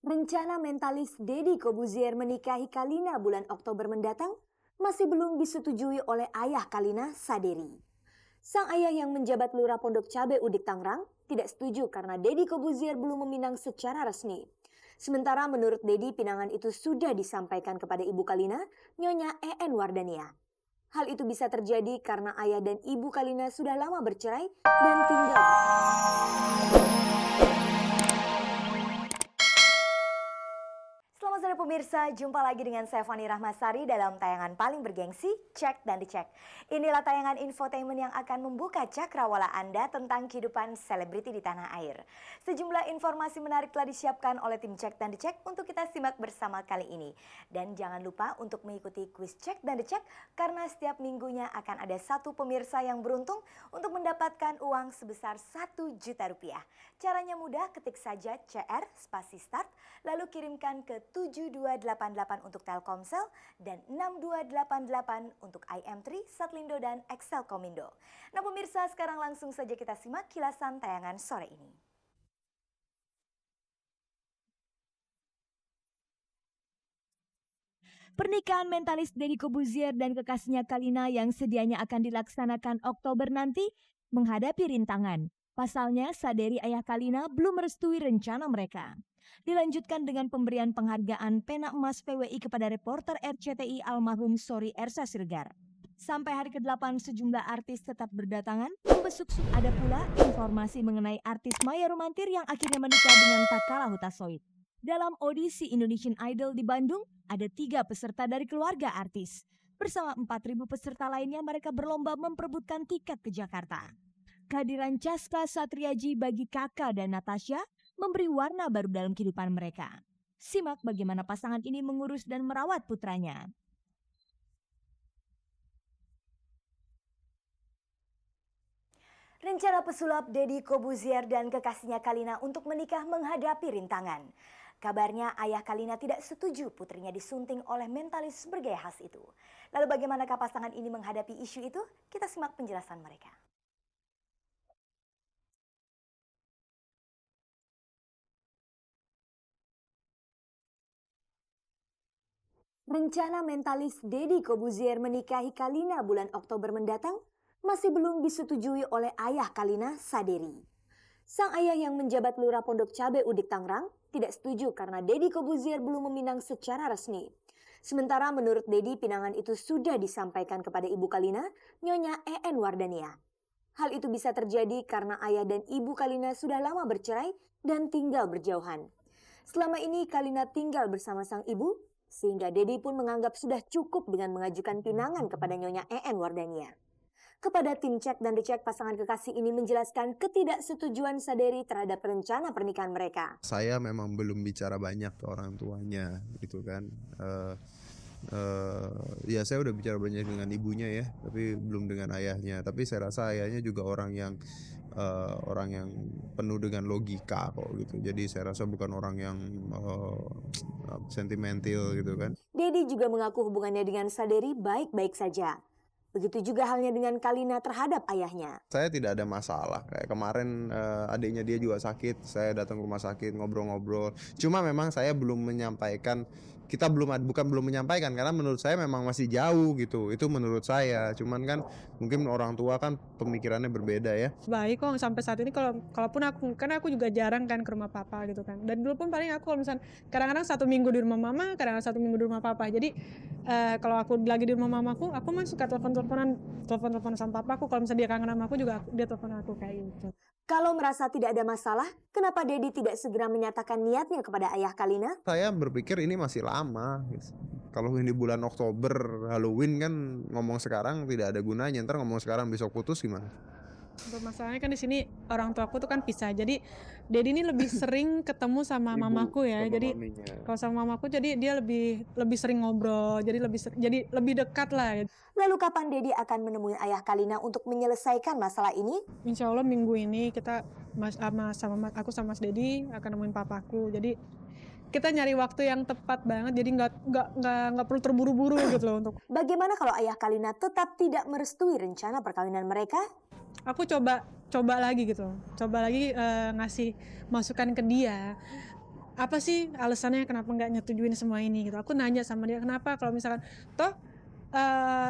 Rencana mentalis Deddy Corbuzier menikahi Kalina bulan Oktober mendatang masih belum disetujui oleh ayah Kalina, Saderi. Sang ayah yang menjabat Lurah Pondok Cabe Udik Tangerang tidak setuju karena Deddy Corbuzier belum meminang secara resmi. Sementara menurut Deddy, pinangan itu sudah disampaikan kepada ibu Kalina, Nyonya EN Wardania. Hal itu bisa terjadi karena ayah dan ibu Kalina sudah lama bercerai dan tinggal. Selamat sore pemirsa, jumpa lagi dengan saya Fani Rahmasari dalam tayangan paling bergengsi, Cek dan Dicek. Inilah tayangan infotainment yang akan membuka cakrawala Anda tentang kehidupan selebriti di tanah air. Sejumlah informasi menarik telah disiapkan oleh tim Cek dan Dicek untuk kita simak bersama kali ini. Dan jangan lupa untuk mengikuti kuis Cek dan Dicek karena setiap minggunya akan ada satu pemirsa yang beruntung untuk mendapatkan uang sebesar 1 juta rupiah. Caranya mudah, ketik saja CR spasi start lalu kirimkan ke 7288 untuk Telkomsel dan 6288 untuk IM3, Satlindo dan Excel Komindo. Nah pemirsa, sekarang langsung saja kita simak kilasan tayangan sore ini. Pernikahan mentalis Deddy Corbuzier dan kekasihnya Kalina yang sedianya akan dilaksanakan Oktober nanti menghadapi rintangan. Pasalnya, Saderi ayah Kalina belum merestui rencana mereka. Dilanjutkan dengan pemberian penghargaan Pena Emas PWI kepada reporter RCTI almarhum Sori Ersa Siregar. Sampai hari ke-8 sejumlah artis tetap berdatangan. Membesuk-suk ada pula informasi mengenai artis Maya Romantir yang akhirnya menikah dengan Takala Hutasoid. Dalam audisi Indonesian Idol di Bandung, ada 3 peserta dari keluarga artis. Bersama 4.000 peserta lainnya, mereka berlomba memperebutkan tiket ke Jakarta. Kehadiran Caska Satriaji bagi Kakak dan Natasha memberi warna baru dalam kehidupan mereka. Simak bagaimana pasangan ini mengurus dan merawat putranya. Rencana pesulap Deddy Corbuzier dan kekasihnya Kalina untuk menikah menghadapi rintangan. Kabarnya ayah Kalina tidak setuju putrinya disunting oleh mentalis bergaya khas itu. Lalu bagaimanakah pasangan ini menghadapi isu itu? Kita simak penjelasan mereka. Rencana mentalis Deddy Corbuzier menikahi Kalina bulan Oktober mendatang masih belum disetujui oleh ayah Kalina, Saderi. Sang ayah yang menjabat Lurah Pondok Cabe Udik Tangerang tidak setuju karena Deddy Corbuzier belum meminang secara resmi. Sementara menurut Deddy, pinangan itu sudah disampaikan kepada ibu Kalina, Nyonya EN Wardania. Hal itu bisa terjadi karena ayah dan ibu Kalina sudah lama bercerai dan tinggal berjauhan. Selama ini Kalina tinggal bersama sang ibu, sehingga Deddy pun menganggap sudah cukup dengan mengajukan pinangan kepada Nyonya EN Wardania. Kepada tim Cek dan Dicek, pasangan kekasih ini menjelaskan ketidaksetujuan Saderi terhadap rencana pernikahan mereka. Saya memang belum bicara banyak ke orang tuanya, gitu kan. Ya saya udah bicara banyak dengan ibunya ya, tapi belum dengan ayahnya. Tapi saya rasa ayahnya juga orang yang penuh dengan logika kok gitu. Jadi saya rasa bukan orang yang sentimental gitu kan. Deddy juga mengaku hubungannya dengan Saderi baik-baik saja. Begitu juga halnya dengan Kalina terhadap ayahnya. Saya tidak ada masalah. Kayak kemarin adiknya dia juga sakit, saya datang ke rumah sakit ngobrol-ngobrol. Cuma memang saya belum menyampaikan, bukan belum menyampaikan karena menurut saya memang masih jauh gitu. Itu menurut saya. Cuman kan mungkin orang tua kan pemikirannya berbeda ya. Baik kok sampai saat ini, kalaupun karena aku juga jarang kan ke rumah papa gitu kan. Dan dulu pun paling aku kalau misalnya kadang-kadang 1 minggu di rumah mama, kadang-kadang 1 minggu di rumah papa. Jadi kalau aku lagi di rumah mamaku, aku mah suka telepon sama papaku. Kalau misalnya dia kangen sama aku juga, dia telepon aku kayak gitu. Kalau merasa tidak ada masalah, kenapa Deddy tidak segera menyatakan niatnya kepada ayah Kalina? Saya berpikir ini masih lama gitu. Kalau ini bulan Oktober, Halloween kan ngomong sekarang tidak ada gunanya. Ntar ngomong sekarang besok putus gimana? Untuk masalahnya kan di sini orang tuaku tuh kan pisah. Jadi Dedi ini lebih sering ketemu sama mamaku ya. Jadi kalau sama mamaku jadi dia lebih sering ngobrol. Jadi lebih dekat lah. Lalu kapan Deddy akan menemui ayah Kalina untuk menyelesaikan masalah ini? Insya Allah minggu ini kita aku sama Mas Dedi akan nemuin papaku. Jadi kita nyari waktu yang tepat banget. Jadi nggak perlu terburu-buru gitu loh untuk. Bagaimana kalau ayah Kalina tetap tidak merestui rencana perkawinan mereka? Aku coba lagi gitu, ngasih masukan ke dia. apa sih alasannya kenapa nggak nyetujuin semua ini gitu. Aku nanya sama dia, kenapa kalau misalkan toh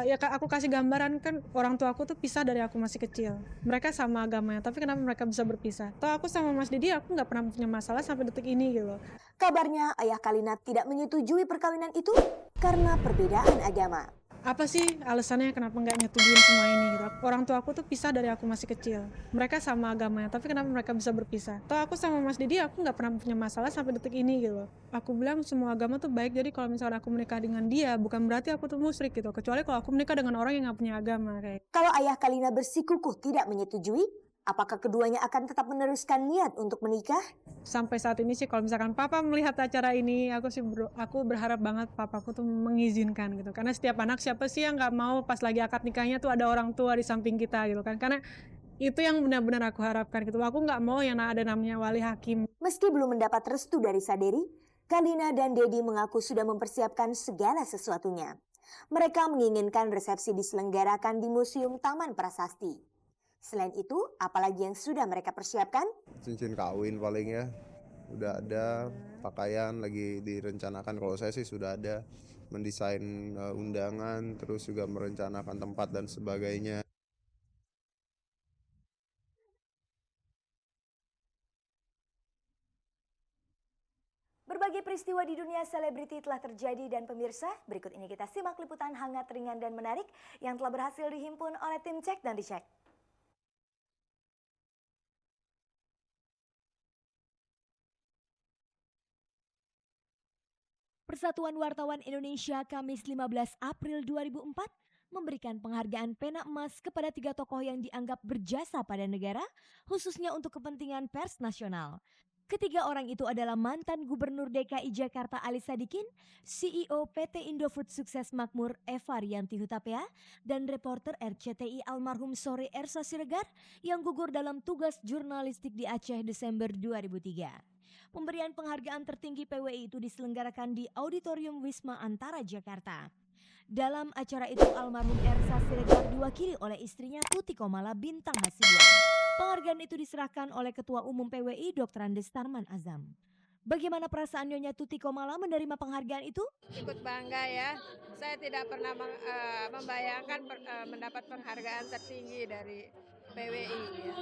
ya aku kasih gambaran kan orang tua aku tuh pisah dari aku masih kecil. Mereka sama agamanya, tapi kenapa mereka bisa berpisah? Toh aku sama Mas Didi aku nggak pernah punya masalah sampai detik ini gitu loh. Kabarnya ayah Kalina tidak menyetujui perkawinan itu karena perbedaan agama. Apa sih alasannya kenapa nggak nyetujuin semua ini gitu. Orang tua aku tuh pisah dari aku masih kecil. Mereka sama agamanya, tapi kenapa mereka bisa berpisah? Toh aku sama Mas Didi aku nggak pernah punya masalah sampai detik ini gitu loh. Aku bilang semua agama tuh baik, jadi kalau misalnya aku menikah dengan dia bukan berarti aku tuh musyrik gitu. Kecuali kalau aku menikah dengan orang yang nggak punya agama kayak. Kalau ayah Kalina bersikukuh tidak menyetujui, apakah keduanya akan tetap meneruskan niat untuk menikah? Sampai saat ini sih kalau misalkan papa melihat acara ini, aku berharap banget papaku tuh mengizinkan gitu. Karena setiap anak siapa sih yang nggak mau pas lagi akad nikahnya tuh ada orang tua di samping kita gitu kan. Karena itu yang benar-benar aku harapkan gitu. Aku nggak mau yang ada namanya wali hakim. Meski belum mendapat restu dari Saderi, Kalina dan Dedi mengaku sudah mempersiapkan segala sesuatunya. Mereka menginginkan resepsi diselenggarakan di Museum Taman Prasasti. Selain itu, apalagi yang sudah mereka persiapkan? Cincin kawin paling ya udah ada, pakaian lagi direncanakan. Kalau saya sih sudah ada mendesain undangan, terus juga merencanakan tempat dan sebagainya. Berbagai peristiwa di dunia selebriti telah terjadi dan pemirsa, berikut ini kita simak liputan hangat, ringan, dan menarik yang telah berhasil dihimpun oleh tim Cek dan Dicek. Persatuan Wartawan Indonesia Kamis 15 April 2004 memberikan penghargaan pena emas kepada 3 tokoh yang dianggap berjasa pada negara, khususnya untuk kepentingan pers nasional. Ketiga orang itu adalah mantan Gubernur DKI Jakarta Ali Sadikin, CEO PT Indofood Sukses Makmur Eva Rianti Hutapea, dan reporter RCTI almarhum Sore Ersa Siregar yang gugur dalam tugas jurnalistik di Aceh Desember 2003. Pemberian penghargaan tertinggi PWI itu diselenggarakan di Auditorium Wisma Antara Jakarta. Dalam acara itu almarhum Ersa Siregar diwakili oleh istrinya Tuti Komala Bintang Hasibuan. Penghargaan itu diserahkan oleh Ketua Umum PWI Dr. Andes Tarman Azam. Bagaimana perasaan Nyonya Tuti Komala menerima penghargaan itu? Ikut bangga ya, saya tidak pernah membayangkan mendapat penghargaan tertinggi dari PWI. Ya.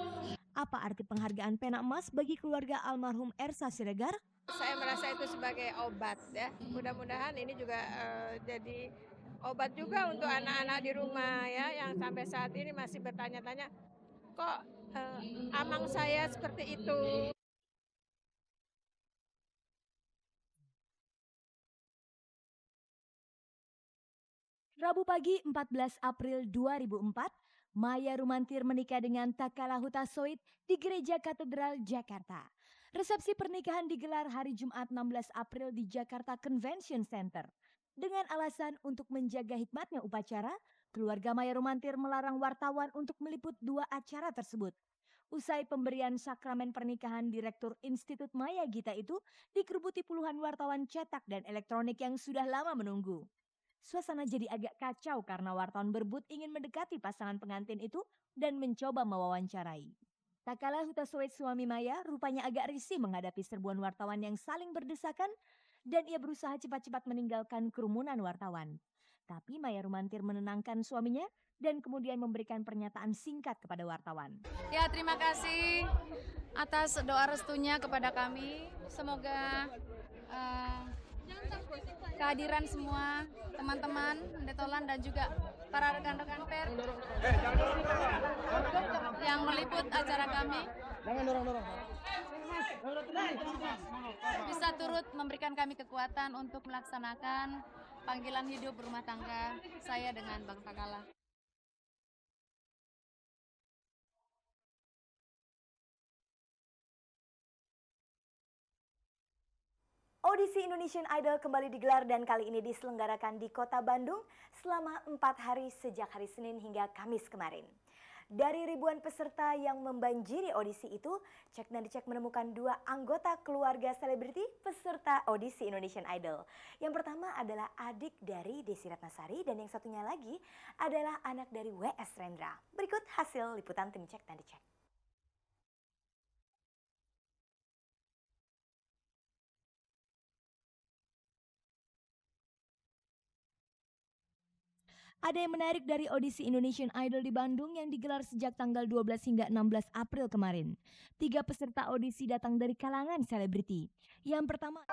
Apa arti penghargaan pena emas bagi keluarga almarhum Ersa Siregar? Saya merasa itu sebagai obat ya, mudah-mudahan ini juga jadi obat juga untuk anak-anak di rumah ya, yang sampai saat ini masih bertanya-tanya, kok amang saya seperti itu. Rabu pagi 14 April 2004, Maya Rumantir menikah dengan Takala Hutasoit di Gereja Katedral Jakarta. Resepsi pernikahan digelar hari Jumat 16 April di Jakarta Convention Center. Dengan alasan untuk menjaga hikmatnya upacara, keluarga Maya Rumantir melarang wartawan untuk meliput dua acara tersebut. Usai pemberian sakramen pernikahan Direktur Institut Maya Gita itu dikerubuti puluhan wartawan cetak dan elektronik yang sudah lama menunggu. Suasana jadi agak kacau karena wartawan berebut ingin mendekati pasangan pengantin itu dan mencoba mewawancarai. Tak kalah Hutasoit suami Maya rupanya agak risih menghadapi serbuan wartawan yang saling berdesakan dan ia berusaha cepat-cepat meninggalkan kerumunan wartawan. Tapi Maya Rumantir menenangkan suaminya dan kemudian memberikan pernyataan singkat kepada wartawan. Ya, terima kasih atas doa restunya kepada kami. Semoga kehadiran semua teman-teman Detolan dan juga para rekan-rekan pers yang meliput acara kami bisa turut memberikan kami kekuatan untuk melaksanakan panggilan hidup berumah tangga saya dengan Bang Takala. Audisi Indonesian Idol kembali digelar dan kali ini diselenggarakan di Kota Bandung selama 4 hari sejak hari Senin hingga Kamis kemarin. Dari ribuan peserta yang membanjiri audisi itu, Cek dan Dicek menemukan dua anggota keluarga selebriti peserta audisi Indonesian Idol. Yang pertama adalah adik dari Desi Ratnasari dan yang satunya lagi adalah anak dari W.S. Rendra. Berikut hasil liputan tim Cek dan Dicek. Ada yang menarik dari audisi Indonesian Idol di Bandung yang digelar sejak tanggal 12 hingga 16 April kemarin. 3 peserta audisi datang dari kalangan selebriti. Yang pertama